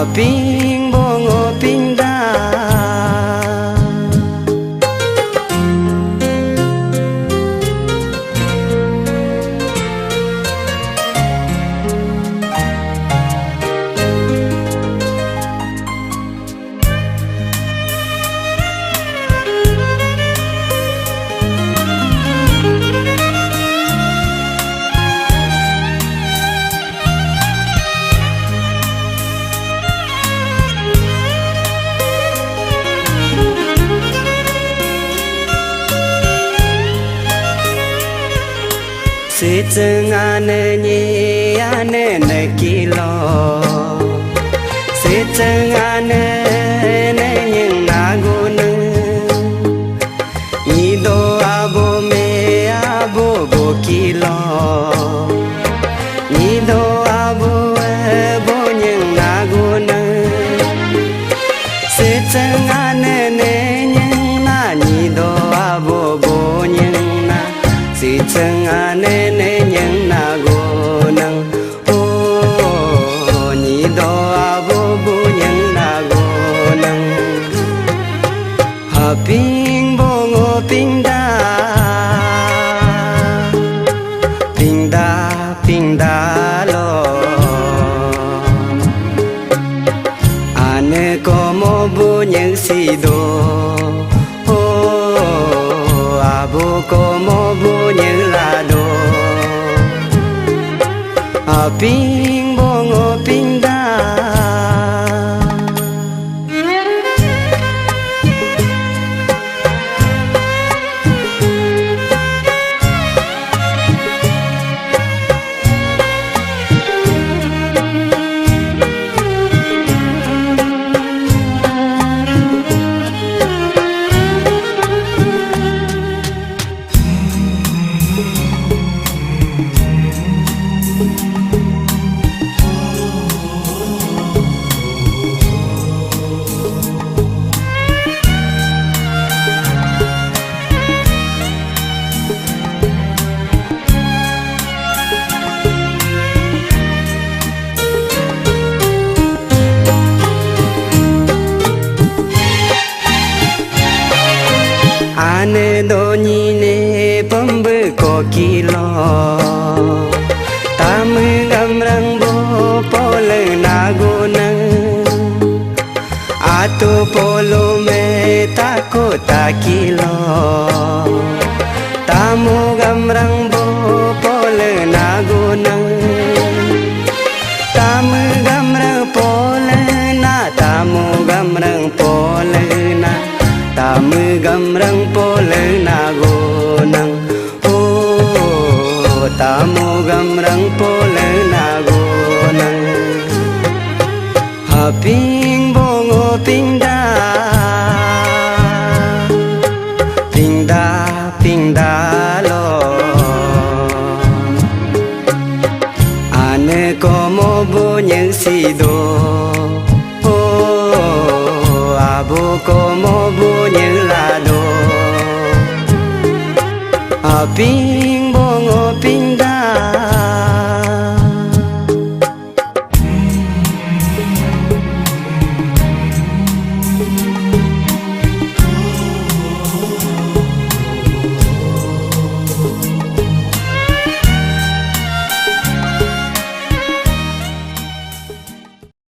Aping bongo pinda si chừng ane nhi ane ne kilo si chừng ane ne nhưng na gu nu ni do abo me abo bo kilo ni do abo bo nhưng na gu nu si chừng ane ne nhưng na ni do abo bo nhưng na si chừng ane ne nhưng na go nang o ni do abo bu nhưng na go nang ha ping bongo pinda pinda pinda lo ane como bu nhưng si do abo como bu nhưng la do aping bongo pinda ane do ni ne pambu ko kilo tamu gamrang bo pole na go nang atu polo me tako ta kilo tamu gamrang bo pole na go nang tamu gamrang pole na tamu gamrang pole na tamu gamrang pole na go nang o tamu gamrang pole na go nang ha ping bongo pinda pinda pinda lo ane como bu nhưng si do abo como bu nhưng la do aping bongo ping